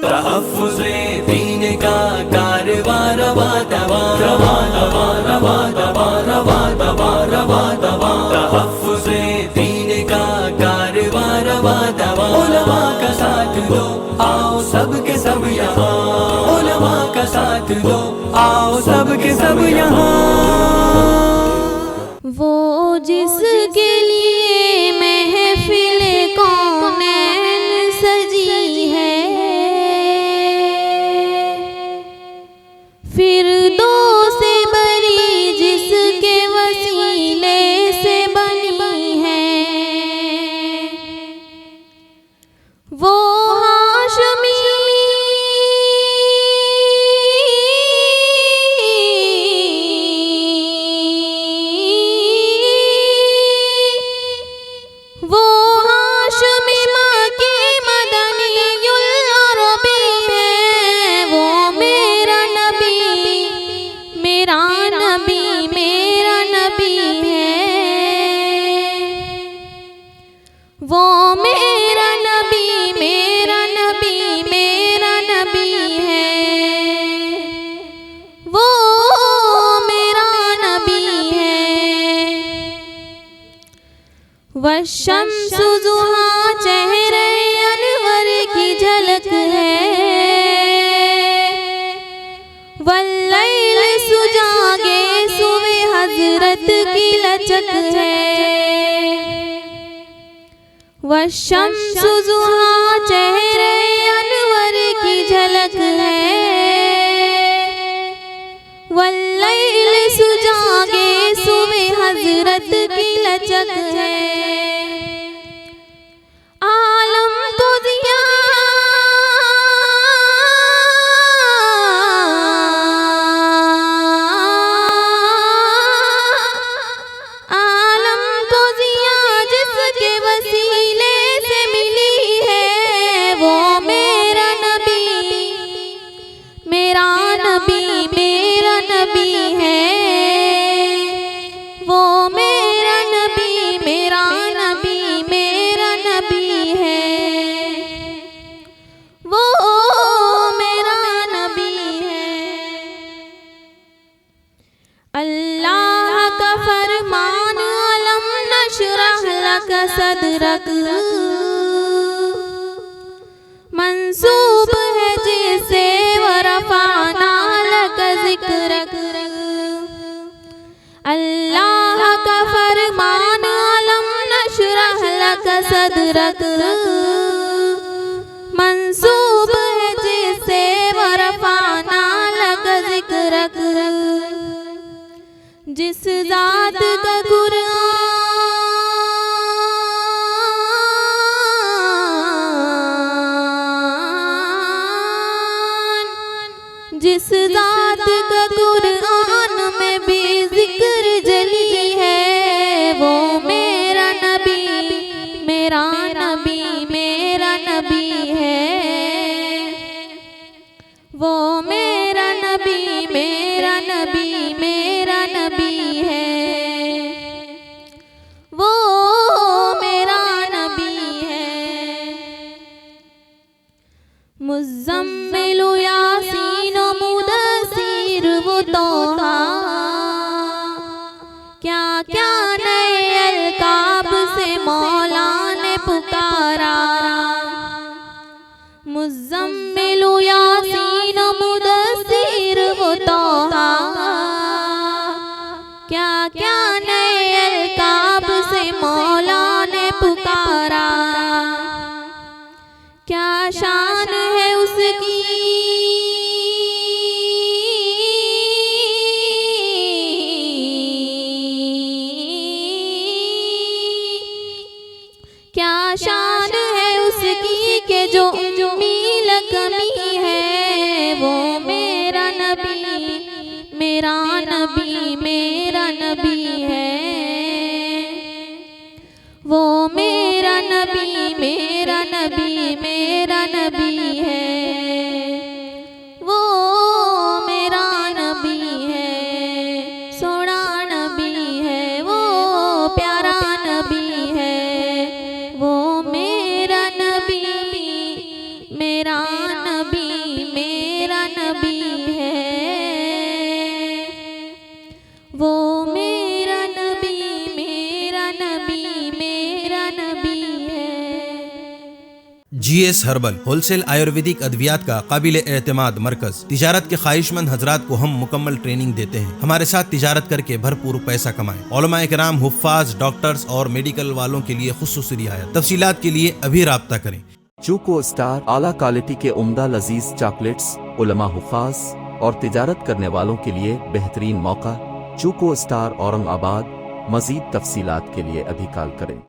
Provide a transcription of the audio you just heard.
तहफ़्फ़ुज़े दीन का कारवां रवा दवा रवा दवा रवा दवा रवा दवा रवा दवा। तहफ़्फ़ुज़े दीन का कारवां रवा दवा। उलमा का साथ दो आओ सब के सब यहाँ, उलमा का साथ दो आओ सब के सब यहाँ। वो जिसके लिए महफ़िले कौनैन सजी है, फ़िरदौस से बरी जिसके वसीले से बनी है, वो हाशमी वो मेरा नबी मेरा नबी मेरा नबी है, वो मेरा नबी है। वशम्सु ज़ुहा चेहरे अनवर की झलक है, वल्लैल सुजागे सुबह हज़रत की लचक है। वशम्सु ज़ुहा चेहरे अनवर की झलक है, वल्लैल सुजागे सुबह हज़रत की लचक है। आलम तो दिया अल्लाह का फरमान अलम नशरह लक सदरक मंसूब है जिसे वरफाना लक ज़िक्रक। अल्लाह का फरमान अलम नशरह लक सदरक मंसूब है जिसे वरफाना लक ज़िक्रक। जिस ज़ात का कुरान जिस ज़ात का कुरान में भी ज़िक्र जली है, वो मेरा नबी मेरा नबी मेरा नबी है, वो मेरा नबी मेरा नबी मेरा नबी है, वो मेरा नबी है। मुज़म्मिल यासीन मुदस्सिर वो तोहा, क्या क्या नए अलकाब से मौला ने पुकारा। मुज़म्मिल यासीन मुदस्सिर वो तोहा, क्या क्या नए अलकाब से मौला ने पुकारा। क्या शान है उसकी क्या शान है उसकी के जो मील कमी है, वो मेरा नबी मेरा नबी मेरा नबी है, वो मेरा नबी मेरा नबी मेरा नबी है, वो मेरा नबी है। सोना नबी है, वो प्यारा नबी है, वो मेरा नबी मेरा नबी GS हर्बल होलसेल आयुर्वेदिक अद्वियात का काबिल एतमाद मरकज। तिजारत के ख्वाहिशमंद हजरात को हम मुकम्मल ट्रेनिंग देते हैं। हमारे साथ तिजारत करके भरपूर पैसा कमाएं। उलमाए किराम, हुफ्फाज, डॉक्टर्स और मेडिकल वालों के लिए खुसूसी रियायत। तफसीलात के लिए अभी राब्ता करें। चूको स्टार आला क्वालिटी के उम्दा लजीज चॉकलेट्स, उलमा, हुफ्फाज और तिजारत करने वालों के लिए बेहतरीन मौका। चूको स्टार औरंगाबाद। मजीद तफसीलात के लिए अभी कॉल करें।